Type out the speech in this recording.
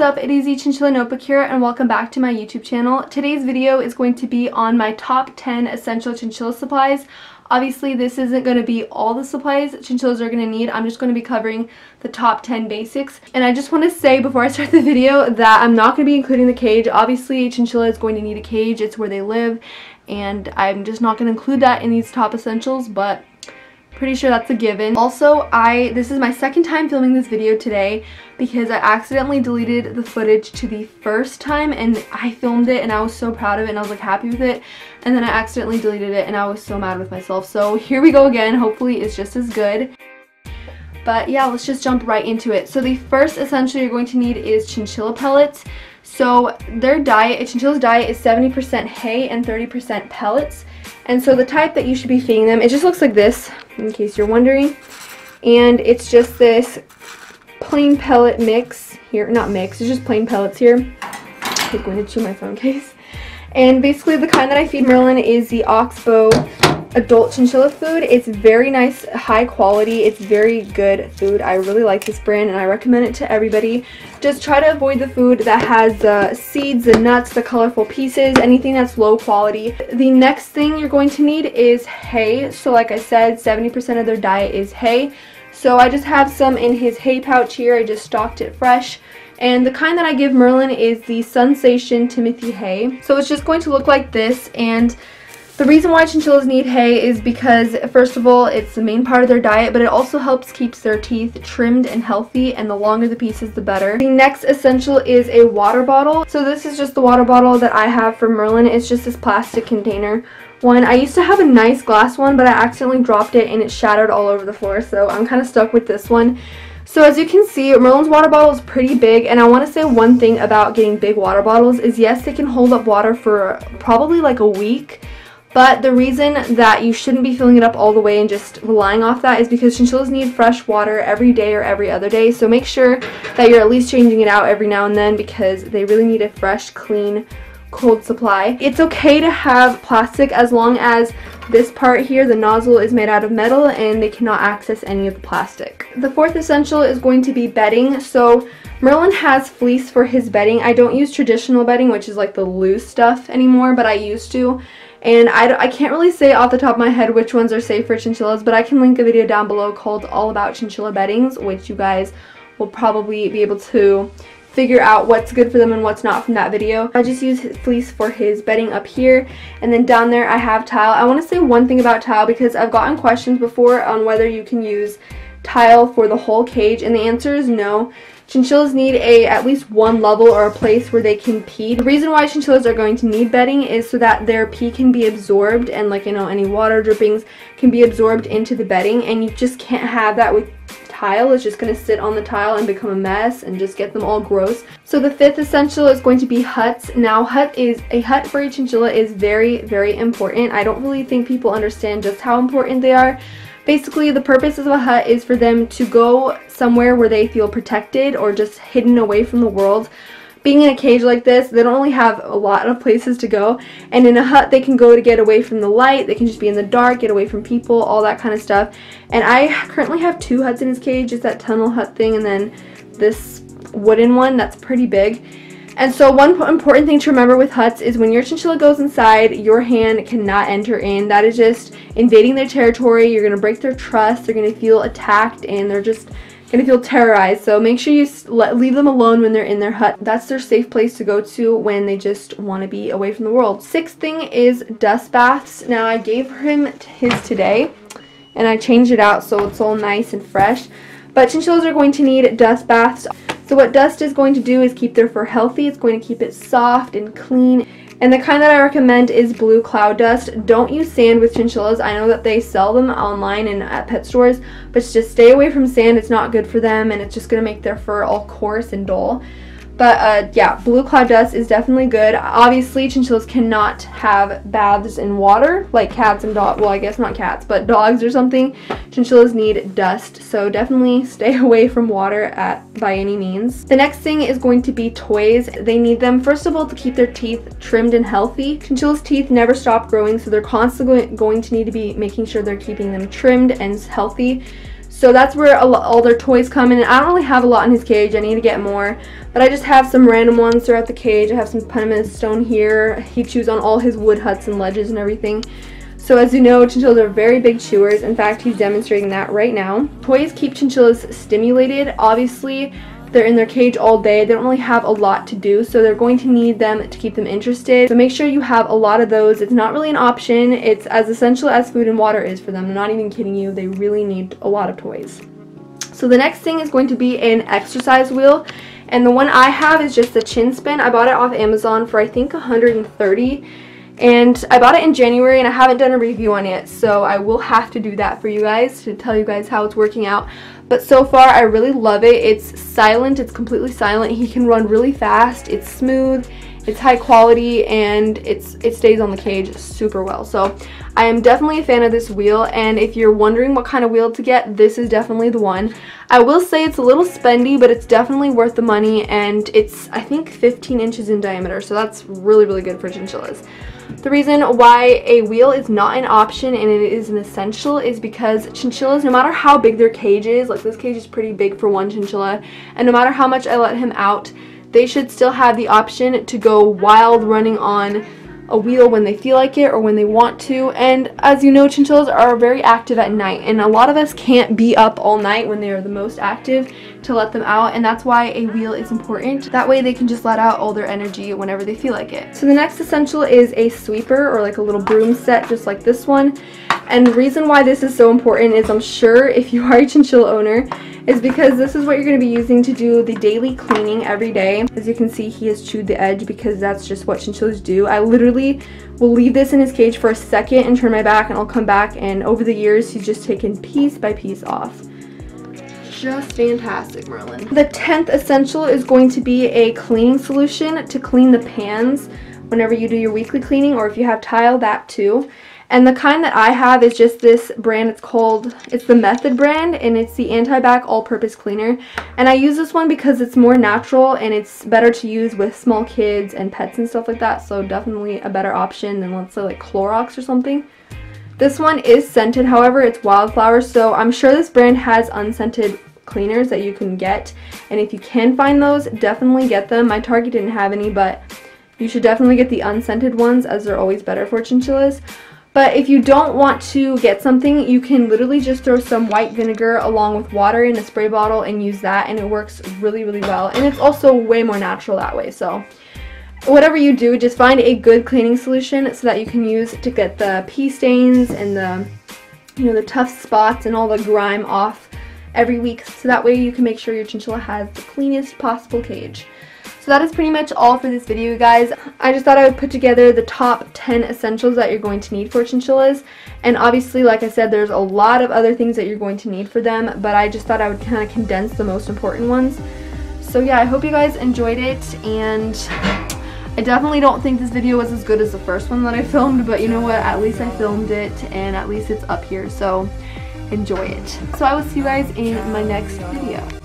up? It is the Chinchilla Notebook here and welcome back to my YouTube channel. Today's video is going to be on my top 10 essential chinchilla supplies. Obviously this isn't going to be all the supplies chinchillas are going to need. I'm just going to be covering the top 10 basics. And I just want to say before I start the video that I'm not going to be including the cage. Obviously chinchilla is going to need a cage. It's where they live. And I'm just not going to include that in these top essentials, but pretty sure that's a given. Also, this is my second time filming this video today because I accidentally deleted the footage to the first time and I filmed it and I was so proud of it and I was like happy with it, and then I accidentally deleted it and I was so mad with myself. So here we go again. Hopefully it's just as good. But yeah, let's just jump right into it. So the first essential you're going to need is chinchilla pellets. So their diet, a chinchilla's diet is 70% hay and 30% pellets. And so the type that you should be feeding them, it just looks like this, in case you're wondering. And it's just this plain pellet mix here, not mix, it's just plain pellets here. I'm going to chew my phone case. And basically the kind that I feed Merlin is the Oxbow adult chinchilla food. It's very nice, high quality. It's very good food. I really like this brand and I recommend it to everybody. Just try to avoid the food that has the seeds, the nuts, the colorful pieces, anything that's low quality. The next thing you're going to need is hay. So like I said, 70% of their diet is hay. So I just have some in his hay pouch here. I just stocked it fresh. And the kind that I give Merlin is the Sensation Timothy hay. So it's just going to look like this, and the reason why chinchillas need hay is because, first of all, it's the main part of their diet, but it also helps keep their teeth trimmed and healthy, and the longer the pieces, the better. The next essential is a water bottle. So this is just the water bottle that I have for Merlin. It's just this plastic container one. I used to have a nice glass one, but I accidentally dropped it and it shattered all over the floor, so I'm kind of stuck with this one. So as you can see, Merlin's water bottle is pretty big, and I want to say one thing about getting big water bottles is yes, they can hold up water for probably like a week. But the reason that you shouldn't be filling it up all the way and just relying off that is because chinchillas need fresh water every day or every other day. So make sure that you're at least changing it out every now and then because they really need a fresh, clean, cold supply. It's okay to have plastic as long as this part here, the nozzle, is made out of metal and they cannot access any of the plastic. The fourth essential is going to be bedding. So Merlin has fleece for his bedding. I don't use traditional bedding, which is like the loose stuff anymore, but I used to. And I can't really say off the top of my head which ones are safe for chinchillas, but I can link a video down below called All About Chinchilla Beddings, which you guys will probably be able to figure out what's good for them and what's not from that video. I just use fleece for his bedding up here, and then down there I have tile. I want to say one thing about tile because I've gotten questions before on whether you can use tile for the whole cage, and the answer is no. Chinchillas need at least one level or a place where they can pee. The reason why chinchillas are going to need bedding is so that their pee can be absorbed and, like, you know, any water drippings can be absorbed into the bedding, and you just can't have that with tile. It's just going to sit on the tile and become a mess and just get them all gross. So the fifth essential is going to be huts. Now a hut for a chinchilla is very, very important. I don't really think people understand just how important they are. Basically, the purpose of a hut is for them to go somewhere where they feel protected or just hidden away from the world. Being in a cage like this, they don't really have a lot of places to go, and in a hut they can go to get away from the light, they can just be in the dark, get away from people, all that kind of stuff. And I currently have two huts in his cage. It's that tunnel hut thing and then this wooden one that's pretty big. And so one important thing to remember with huts is when your chinchilla goes inside, your hand cannot enter in. That is just invading their territory. You're going to break their trust. They're going to feel attacked and they're just going to feel terrorized. So make sure you leave them alone when they're in their hut. That's their safe place to go to when they just want to be away from the world. Sixth thing is dust baths. Now I gave him his today and I changed it out so it's all nice and fresh. But chinchillas are going to need dust baths. So what dust is going to do is keep their fur healthy. It's going to keep it soft and clean. And the kind that I recommend is blue cloud dust. Don't use sand with chinchillas. I know that they sell them online and at pet stores, but just stay away from sand. It's not good for them and it's just going to make their fur all coarse and dull. But yeah, blue cloud dust is definitely good. Obviously, chinchillas cannot have baths in water like cats and dogs. Well, I guess not cats, but dogs or something. Chinchillas need dust, so definitely stay away from water by any means. The next thing is going to be toys. They need them, first of all, to keep their teeth trimmed and healthy. Chinchillas' teeth never stop growing, so they're constantly going to need to be making sure they're keeping them trimmed and healthy. So that's where all their toys come in. And I don't really have a lot in his cage. I need to get more. But I just have some random ones throughout the cage. I have some Pellets stone here. He chews on all his wood huts and ledges and everything. So as you know, chinchillas are very big chewers. In fact, he's demonstrating that right now. Toys keep chinchillas stimulated. Obviously, they're in their cage all day. They don't really have a lot to do, so they're going to need them to keep them interested. So make sure you have a lot of those. It's not really an option. It's as essential as food and water is for them. I'm not even kidding you. They really need a lot of toys. So the next thing is going to be an exercise wheel. And the one I have is just the chin spin. I bought it off Amazon for I think $130. And I bought it in January and I haven't done a review on it, so I will have to do that for you guys to tell you guys how it's working out. But so far I really love it. It's silent, it's completely silent. He can run really fast, it's smooth, it's high quality, and it stays on the cage super well. So I am definitely a fan of this wheel, and if you're wondering what kind of wheel to get, this is definitely the one. I will say it's a little spendy, but it's definitely worth the money, and it's I think 15 inches in diameter, so that's really, really good for chinchillas. The reason why a wheel is not an option and it is an essential is because chinchillas, no matter how big their cage is, like this cage is pretty big for one chinchilla, and no matter how much I let him out, they should still have the option to go wild running on a wheel when they feel like it or when they want to. And as you know, chinchillas are very active at night, and a lot of us can't be up all night when they are the most active to let them out, and that's why a wheel is important. That way they can just let out all their energy whenever they feel like it. So the next essential is a sweeper, or like a little broom set just like this one. And the reason why this is so important is, I'm sure if you are a chinchilla owner, is because this is what you're going to be using to do the daily cleaning every day. As you can see, he has chewed the edge because that's just what chinchillas do. I literally will leave this in his cage for a second and turn my back, and I'll come back, and over the years he's just taken piece by piece off. Just fantastic, Merlin. The 10th essential is going to be a cleaning solution to clean the pans whenever you do your weekly cleaning, or if you have tile, that too. And the kind that I have is just this brand. It's the Method brand, and it's the anti-bac all-purpose cleaner. And I use this one because it's more natural and it's better to use with small kids and pets and stuff like that. So definitely a better option than, let's say, like Clorox or something. This one is scented, however, it's Wildflower, so I'm sure this brand has unscented cleaners that you can get. And if you can find those, definitely get them. My Target didn't have any, but you should definitely get the unscented ones, as they're always better for chinchillas. But if you don't want to get something, you can literally just throw some white vinegar along with water in a spray bottle and use that, and it works really, really well. And it's also way more natural that way. So whatever you do, just find a good cleaning solution so that you can use to get the pee stains and the, you know, the tough spots and all the grime off every week. So that way you can make sure your chinchilla has the cleanest possible cage. So that is pretty much all for this video, guys. I just thought I would put together the top 10 essentials that you're going to need for chinchillas. And obviously, like I said, there's a lot of other things that you're going to need for them, but I just thought I would kind of condense the most important ones. So yeah, I hope you guys enjoyed it, and I definitely don't think this video was as good as the first one that I filmed, but you know what, at least I filmed it, and at least it's up here, so enjoy it. So I will see you guys in my next video.